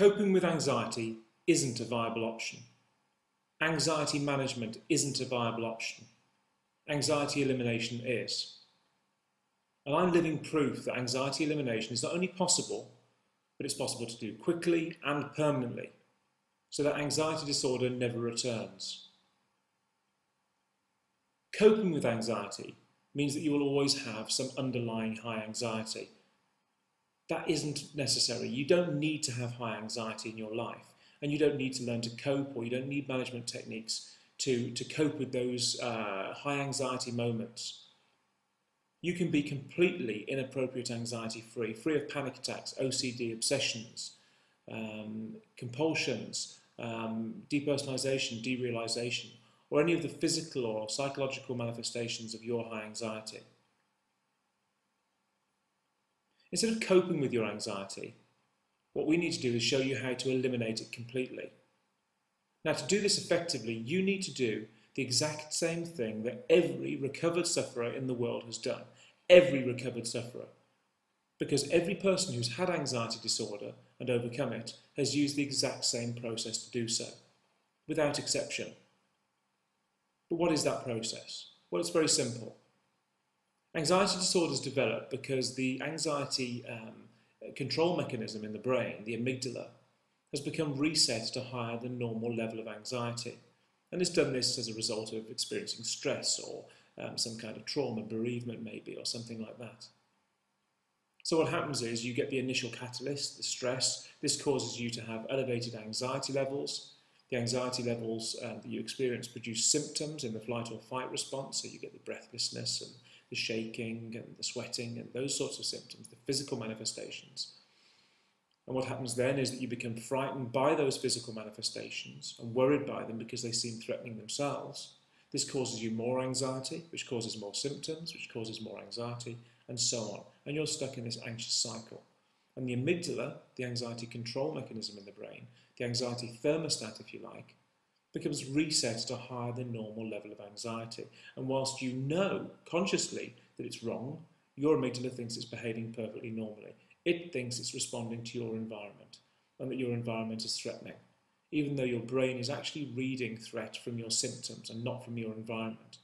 Coping with anxiety isn't a viable option. Anxiety management isn't a viable option. Anxiety elimination is. And I'm living proof that anxiety elimination is not only possible, but it's possible to do quickly and permanently, so that anxiety disorder never returns. Coping with anxiety means that you will always have some underlying high anxiety. That isn't necessary. You don't need to have high anxiety in your life, and you don't need to learn to cope, or you don't need management techniques to cope with those high anxiety moments. You can be completely inappropriate anxiety free, free of panic attacks, OCD, obsessions, compulsions, depersonalization, derealization, or any of the physical or psychological manifestations of your high anxiety. Instead of coping with your anxiety, what we need to do is show you how to eliminate it completely. Now, to do this effectively, you need to do the exact same thing that every recovered sufferer in the world has done. Every recovered sufferer. Because every person who's had anxiety disorder and overcome it has used the exact same process to do so, without exception. But what is that process? Well, it's very simple. Anxiety disorders develop because the anxiety control mechanism in the brain, the amygdala, has become reset to a higher than normal level of anxiety. And it's done this as a result of experiencing stress or some kind of trauma, bereavement maybe, or something like that. So what happens is you get the initial catalyst, the stress. This causes you to have elevated anxiety levels. The anxiety levels that you experience produce symptoms in the flight or fight response, so you get the breathlessness and the shaking and the sweating and those sorts of symptoms, the physical manifestations. And what happens then is that you become frightened by those physical manifestations and worried by them because they seem threatening themselves. This causes you more anxiety, which causes more symptoms, which causes more anxiety, and so on. And you're stuck in this anxious cycle. And the amygdala, the anxiety control mechanism in the brain, the anxiety thermostat, if you like, becomes reset to a higher than normal level of anxiety. And whilst you know consciously that it's wrong, your amygdala thinks it's behaving perfectly normally. It thinks it's responding to your environment and that your environment is threatening, even though your brain is actually reading threat from your symptoms and not from your environment.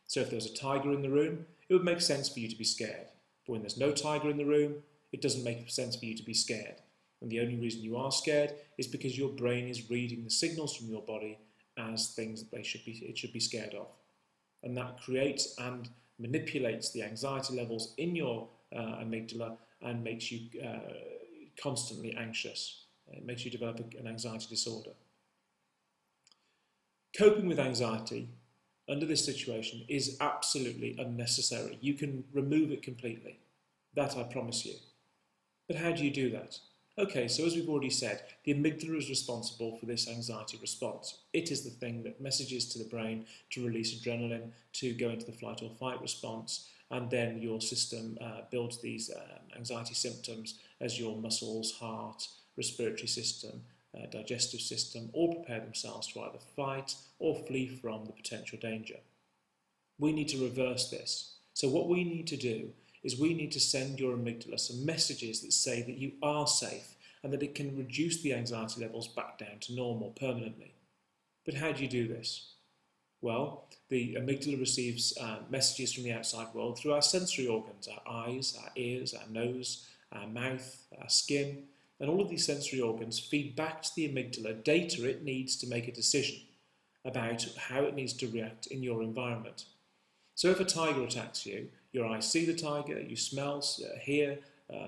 So if there was a tiger in the room, it would make sense for you to be scared. But when there's no tiger in the room, it doesn't make sense for you to be scared. And the only reason you are scared is because your brain is reading the signals from your body as things that it should be scared of. And that creates and manipulates the anxiety levels in your amygdala and makes you constantly anxious. It makes you develop an anxiety disorder. Coping with anxiety under this situation is absolutely unnecessary. You can remove it completely. That I promise you. But how do you do that? Okay, so as we've already said, the amygdala is responsible for this anxiety response. It is the thing that messages to the brain to release adrenaline, to go into the flight or fight response, and then your system builds these anxiety symptoms as your muscles, heart, respiratory system, digestive system all prepare themselves to either fight or flee from the potential danger. We need to reverse this. So what we need to do is we need to send your amygdala some messages that say that you are safe and that it can reduce the anxiety levels back down to normal permanently. But how do you do this? Well, the amygdala receives messages from the outside world through our sensory organs, our eyes, our ears, our nose, our mouth, our skin, and all of these sensory organs feed back to the amygdala data it needs to make a decision about how it needs to react in your environment. So if a tiger attacks you, your eyes see the tiger, you smell, hear,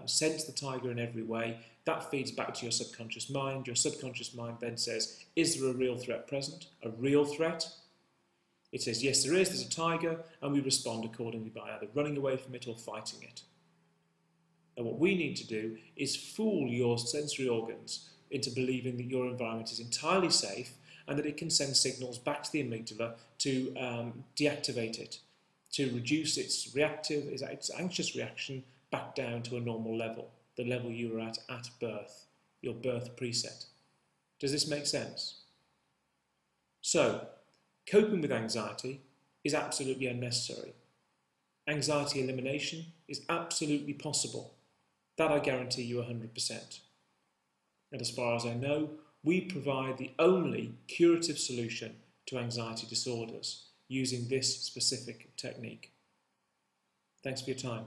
sense the tiger in every way. That feeds back to your subconscious mind. Your subconscious mind then says, is there a real threat present? A real threat? It says, yes, there is, there's a tiger, and we respond accordingly by either running away from it or fighting it. And what we need to do is fool your sensory organs into believing that your environment is entirely safe and that it can send signals back to the amygdala to deactivate it, to reduce its anxious reaction back down to a normal level, the level you were at birth, your birth preset. Does this make sense? So, coping with anxiety is absolutely unnecessary. Anxiety elimination is absolutely possible. That I guarantee you 100%. And as far as I know, we provide the only curative solution to anxiety disorders using this specific technique. Thanks for your time.